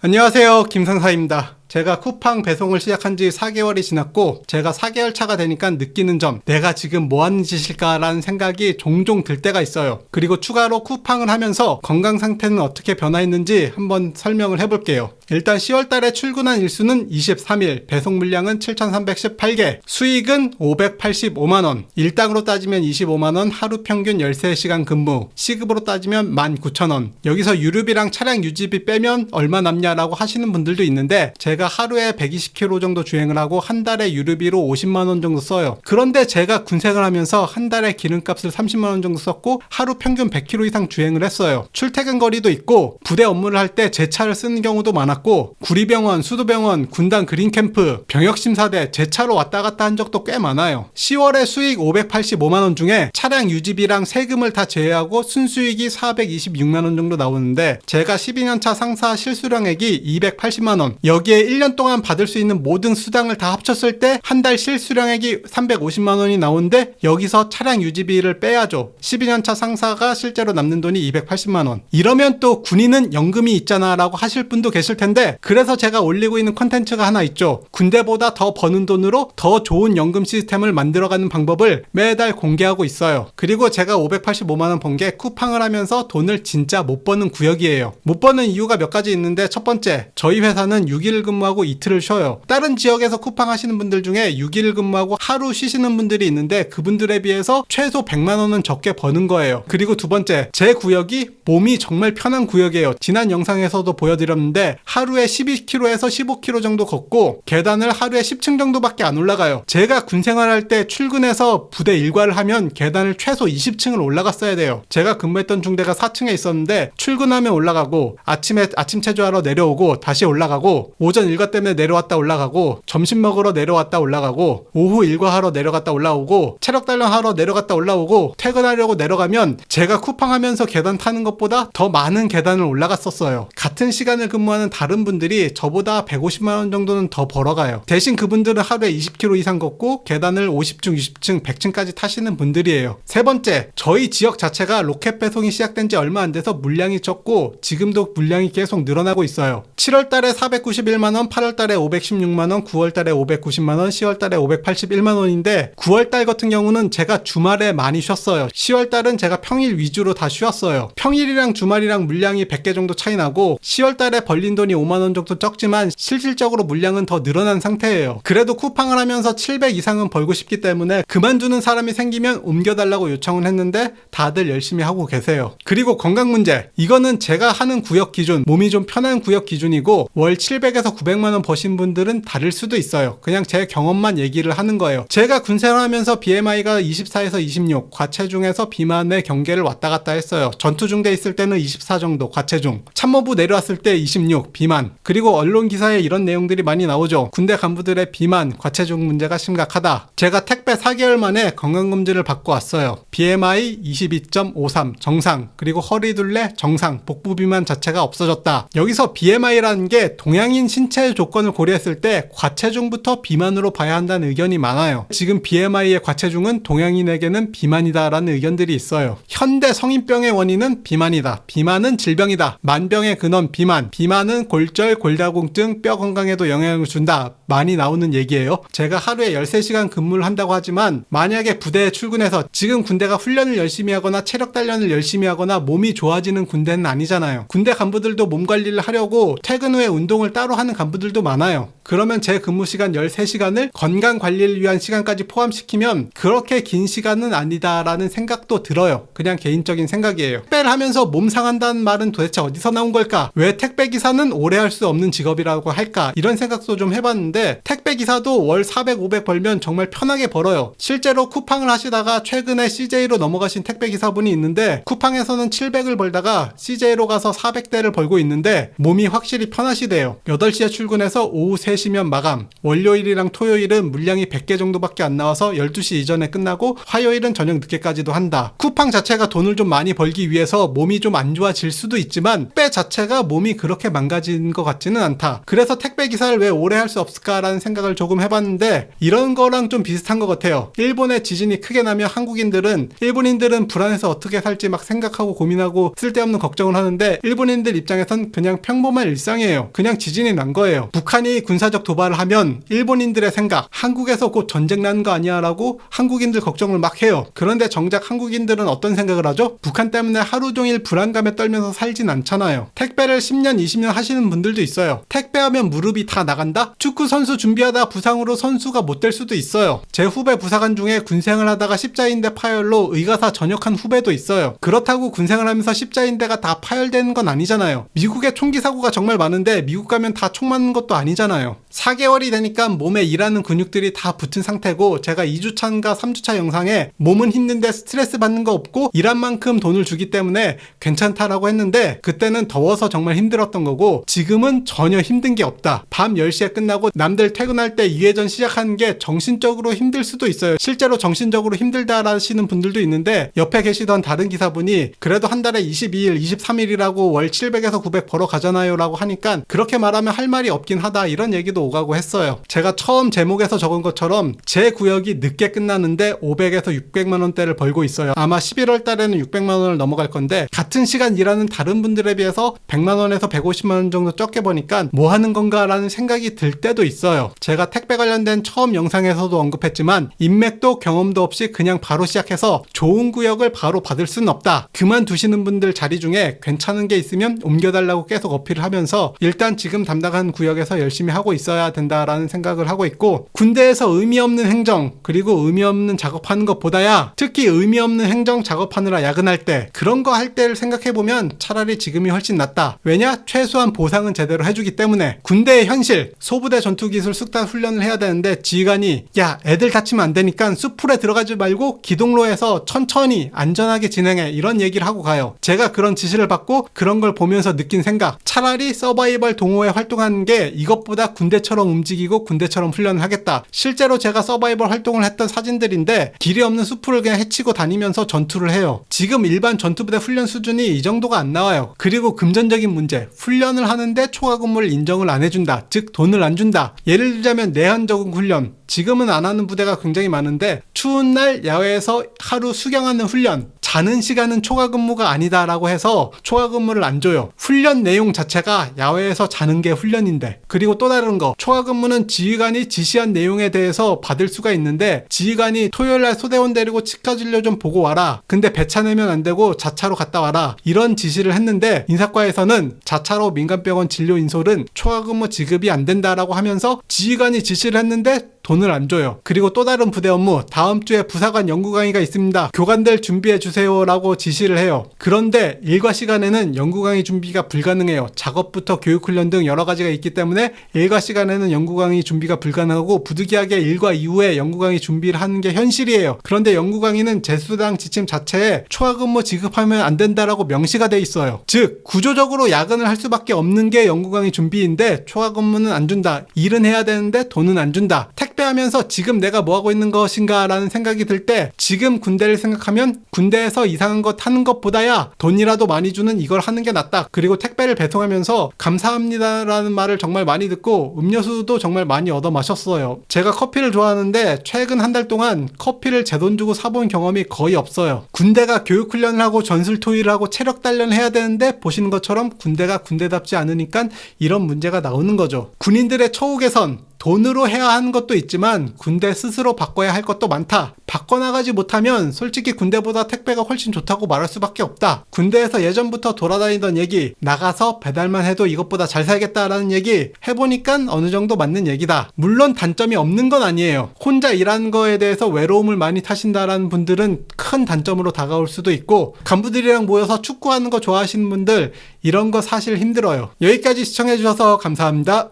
안녕하세요, 김상사입니다. 제가 쿠팡 배송을 시작한 지 4개월이 지났고 제가 4개월 차가 되니까 느끼는 점, 내가 지금 뭐 하는 짓일까라는 생각이 종종 들 때가 있어요. 그리고 추가로 쿠팡을 하면서 건강 상태는 어떻게 변화했는지 한번 설명을 해볼게요. 일단 10월 달에 출근한 일수는 23일, 배송 물량은 7,318개, 수익은 585만원, 일당으로 따지면 25만원, 하루 평균 13시간 근무, 시급으로 따지면 19,000원. 여기서 유류비랑 차량 유지비 빼면 얼마 남냐라고 하시는 분들도 있는데 제가 하루에 120km 정도 주행을 하고 한 달에 유류비로 50만원 정도 써요. 그런데 제가 군생을 하면서 한 달에 기름값을 30만원 정도 썼고 하루 평균 100km 이상 주행을 했어요. 출퇴근 거리도 있고 부대 업무를 할 때 제 차를 쓰는 경우도 많았고 구리병원, 수도병원, 군단 그린캠프, 병역심사대 제 차로 왔다 갔다 한 적도 꽤 많아요. 10월에 수익 585만원 중에 차량 유지비랑 세금을 다 제외하고 순수익이 426만원 정도 나오는데 제가 12년차 상사 실수령액이 280만원, 여기에 1년 동안 받을 수 있는 모든 수당을 다 합쳤을 때 한 달 실수령액이 350만원이 나오는데 여기서 차량 유지비를 빼야죠. 12년차 상사가 실제로 남는 돈이 280만원. 이러면 또 군인은 연금이 있잖아 라고 하실 분도 계실 텐데, 그래서 제가 올리고 있는 컨텐츠가 하나 있죠. 군대보다 더 버는 돈으로 더 좋은 연금 시스템을 만들어가는 방법을 매달 공개하고 있어요. 그리고 제가 585만원 번 게 쿠팡을 하면서 돈을 진짜 못 버는 구역이에요. 못 버는 이유가 몇 가지 있는데, 첫 번째, 저희 회사는 6일 근무하고 이틀을 쉬어요. 다른 지역에서 쿠팡 하시는 분들 중에 6일 근무하고 하루 쉬시는 분들이 있는데 그분들에 비해서 최소 100만원은 적게 버는 거예요. 그리고 두 번째, 제 구역이 몸이 정말 편한 구역이에요. 지난 영상에서도 보여드렸는데 하루에 12km에서 15km 정도 걷고 계단을 하루에 10층 정도밖에 안 올라가요. 제가 군 생활할 때 출근해서 부대 일과를 하면 계단을 최소 20층을 올라갔어야 돼요. 제가 근무했던 중대가 4층에 있었는데 출근하면 올라가고 아침에 아침 체조하러 내려오고 다시 올라가고, 오전 일과 때문에 내려왔다 올라가고, 점심 먹으러 내려왔다 올라가고, 오후 일과하러 내려갔다 올라오고, 체력 단련하러 내려갔다 올라오고, 퇴근하려고 내려가면 제가 쿠팡하면서 계단 타는 것보다 더 많은 계단을 올라갔었어요. 같은 시간을 근무하는 다른 분들이 저보다 150만원 정도는 더 벌어가요. 대신 그분들은 하루에 20km 이상 걷고 계단을 50층, 60층, 100층까지 타시는 분들이에요. 세 번째, 저희 지역 자체가 로켓 배송이 시작된 지 얼마 안 돼서 물량이 적고 지금도 물량이 계속 늘어나고 있어요. 7월 달에 491만원, 8월 달에 516만원, 9월 달에 590만원, 10월 달에 581만원인데 9월 달 같은 경우는 제가 주말에 많이 쉬었어요. 10월 달은 제가 평일 위주로 다 쉬었어요. 평일이랑 주말이랑 물량이 100개 정도 차이 나고 10월 달에 벌린 돈이 5만원 정도 적지만 실질적으로 물량은 더 늘어난 상태예요. 그래도 쿠팡을 하면서 700 이상은 벌고 싶기 때문에 그만두는 사람이 생기면 옮겨달라고 요청을 했는데 다들 열심히 하고 계세요. 그리고 건강 문제, 이거는 제가 하는 구역 기준, 몸이 좀 편한 구역 기준이고 월 700에서 900만원 버신 분들은 다를 수도 있어요. 그냥 제 경험만 얘기를 하는 거예요. 제가 군생활하면서 BMI가 24에서 26, 과체중에서 비만의 경계를 왔다 갔다 했어요. 전투중대 있을 때는 24 정도 과체중, 참모부 내려왔을 때 26 비만. 그리고 언론 기사에 이런 내용들이 많이 나오죠. 군대 간부들의 비만, 과체중 문제가 심각하다. 제가 택배 4개월 만에 건강검진을 받고 왔어요. BMI 22.53 정상, 그리고 허리둘레 정상, 복부 비만 자체가 없어졌다. 여기서 BMI라는 게 동양인 신체 조건을 고려했을 때 과체중부터 비만으로 봐야 한다는 의견이 많아요. 지금 BMI의 과체중은 동양인에게는 비만이다라는 의견들이 있어요. 현대 성인병의 원인은 비만이다. 비만은 질병이다. 만병의 근원 비만. 비만은 골절, 골다공증, 뼈 건강에도 영향을 준다. 많이 나오는 얘기예요. 제가 하루에 13시간 근무를 한다고 하지만 만약에 부대에 출근해서, 지금 군대가 훈련을 열심히 하거나 체력 단련을 열심히 하거나 몸이 좋아지는 군대는 아니잖아요. 군대 간부들도 몸 관리를 하려고 퇴근 후에 운동을 따로 하는 간부들도 많아요. 그러면 제 근무 시간 13시간을 건강 관리를 위한 시간까지 포함시키면 그렇게 긴 시간은 아니다라는 생각도 들어요. 그냥 개인적인 생각이에요. 택배를 하면서 몸 상한다는 말은 도대체 어디서 나온 걸까? 왜 택배기사는 오래 할 수 없는 직업이라고 할까? 이런 생각도 좀 해봤는데 택배기사도 월 400, 500 벌면 정말 편하게 벌어요. 실제로 쿠팡을 하시다가 최근에 CJ로 넘어가신 택배기사분이 있는데 쿠팡에서는 700을 벌다가 CJ로 가서 400대를 벌고 있는데 몸이 확실히 편하시대요. 8시에 출근해서 오후 3시면 마감. 월요일이랑 토요일은 물량이 100개 정도밖에 안 나와서 12시 이전에 끝나고 화요일은 저녁 늦게까지도 한다. 쿠팡 자체가 돈을 좀 많이 벌기 위해서 몸이 좀 안 좋아질 수도 있지만 택배 자체가 몸이 그렇게 망가진 것 같지는 않다. 그래서 택배 기사를 왜 오래 할 수 없을까 있을까라는 생각을 조금 해봤는데 이런 거랑 좀 비슷한 것 같아요. 일본에 지진이 크게 나면 일본인들은 불안해서 어떻게 살지 막 생각하고 고민하고 쓸데없는 걱정을 하는데 일본인들 입장에선 그냥 평범한 일상이에요. 그냥 지진이 난 거예요. 북한이 군사적 도발을 하면 일본인들의 생각, 한국에서 곧 전쟁 나는 거 아니야 라고 한국인들 걱정을 막 해요. 그런데 정작 한국인들은 어떤 생각을 하죠? 북한 때문에 하루 종일 불안감에 떨면서 살진 않잖아요. 택배를 10년, 20년 하시는 분들도 있어요. 택배하면 무릎이 다 나간다? 축구 선수 준비하다 부상으로 선수가 못 될 수도 있어요. 제 후배 부사관 중에 군생을 하다가 십자인대 파열로 의가사 전역한 후배도 있어요. 그렇다고 군생을 하면서 십자인대가 다 파열되는 건 아니잖아요. 미국에 총기 사고가 정말 많은데 미국 가면 다 총 맞는 것도 아니잖아요. 4개월이 되니까 몸에 일하는 근육들이 다 붙은 상태고 제가 2주차인가 3주차 영상에 몸은 힘든데 스트레스 받는 거 없고 일한 만큼 돈을 주기 때문에 괜찮다라고 했는데 그때는 더워서 정말 힘들었던 거고 지금은 전혀 힘든 게 없다. 밤 10시에 끝나고 남들 퇴근할 때 2회전 시작하는 게 정신적으로 힘들 수도 있어요. 실제로 정신적으로 힘들다 하시는 분들도 있는데 옆에 계시던 다른 기사분이 그래도 한 달에 22일, 23일이라고 월 700에서 900 벌어 가잖아요 라고 하니까 그렇게 말하면 할 말이 없긴 하다 이런 얘기도 오가고 했어요. 제가 처음 제목에서 적은 것처럼 제 구역이 늦게 끝나는데 500에서 600만 원대를 벌고 있어요. 아마 11월 달에는 600만 원을 넘어갈 건데 같은 시간 일하는 다른 분들에 비해서 100만 원에서 150만 원 정도 적게 버니까 뭐 하는 건가 라는 생각이 들 때도 있어요. 제가 택배 관련된 처음 영상에서도 언급했지만 인맥도 경험도 없이 그냥 바로 시작해서 좋은 구역을 바로 받을 수는 없다. 그만두시는 분들 자리 중에 괜찮은 게 있으면 옮겨달라고 계속 어필을 하면서 일단 지금 담당한 구역에서 열심히 하고 있어야 된다라는 생각을 하고 있고 군대에서 의미 없는 행정 그리고 의미 없는 작업하는 것보다야 특히 의미 없는 행정 작업하느라 야근할 때 그런 거 할 때를 생각해보면 차라리 지금이 훨씬 낫다. 왜냐? 최소한 보상은 제대로 해주기 때문에. 군대의 현실 소부대 전투기술 숙달 훈련을 해야 되는데 지휘관이 야 애들 다치면 안 되니까 숲풀에 들어가지 말고 기동로에서 천천히 안전하게 진행해 이런 얘기를 하고 가요. 제가 그런 지시를 받고 그런 걸 보면서 느낀 생각 차라리 서바이벌 동호회 활동하는 게 이것보다 군대처럼 움직이고 군대처럼 훈련을 하겠다. 실제로 제가 서바이벌 활동을 했던 사진들인데 길이 없는 숲을 그냥 헤치고 다니면서 전투를 해요. 지금 일반 전투부대 훈련 수준이 이 정도가 안 나와요. 그리고 금전적인 문제 훈련을 하는데 초과 근무를 인정을 안 해준다. 즉 돈을 안 준다. 예를 들자면 내한적응 훈련 지금은 안 하는 부대가 굉장히 많은데 추운 날 야외에서 하루 수경하는 훈련 자는 시간은 초과 근무가 아니다라고 해서 초과 근무를 안 줘요. 훈련 내용 자체가 야외에서 자는 게 훈련인데 그리고 또 다른 거 초과 근무는 지휘관이 지시한 내용에 대해서 받을 수가 있는데 지휘관이 토요일날 소대원 데리고 치과 진료 좀 보고 와라. 근데 배차 내면 안 되고 자차로 갔다 와라. 이런 지시를 했는데 인사과에서는 자차로 민간병원 진료 인솔은 초과 근무 지급이 안 된다라고 하면서 지휘관이 지시를 했는데 돈을 안 줘요. 그리고 또 다른 부대 업무 다음 주에 부사관 연구 강의가 있습니다. 교관들 준비해 주세요 라고 지시를 해요. 그런데 일과 시간에는 연구 강의 준비가 불가능해요. 작업부터 교육훈련 등 여러 가지가 있기 때문에 일과 시간에는 연구 강의 준비가 불가능하고 부득이하게 일과 이후에 연구 강의 준비를 하는 게 현실이에요. 그런데 연구 강의는 제수당 지침 자체에 초과 근무 지급하면 안 된다라고 명시가 돼 있어요. 즉 구조적으로 야근을 할 수밖에 없는 게 연구 강의 준비인데 초과 근무는 안 준다. 일은 해야 되는데 돈은 안 준다. 택배하면서 지금 내가 뭐 하고 있는 것인가 라는 생각이 들 때 지금 군대를 생각하면 군대에서 이상한 것 하는 것보다야 돈이라도 많이 주는 이걸 하는 게 낫다. 그리고 택배를 배송하면서 감사합니다 라는 말을 정말 많이 듣고 음료수도 정말 많이 얻어 마셨어요. 제가 커피를 좋아하는데 최근 한 달 동안 커피를 제 돈 주고 사본 경험이 거의 없어요. 군대가 교육훈련을 하고 전술토의를 하고 체력 단련을 해야 되는데 보시는 것처럼 군대가 군대답지 않으니까 이런 문제가 나오는 거죠. 군인들의 처우 개선 돈으로 해야 하는 것도 있지만 군대 스스로 바꿔야 할 것도 많다. 바꿔나가지 못하면 솔직히 군대보다 택배가 훨씬 좋다고 말할 수밖에 없다. 군대에서 예전부터 돌아다니던 얘기 나가서 배달만 해도 이것보다 잘 살겠다라는 얘기 해보니까 어느 정도 맞는 얘기다. 물론 단점이 없는 건 아니에요. 혼자 일하는 거에 대해서 외로움을 많이 타신다라는 분들은 큰 단점으로 다가올 수도 있고 간부들이랑 모여서 축구하는 거 좋아하시는 분들 이런 거 사실 힘들어요. 여기까지 시청해주셔서 감사합니다.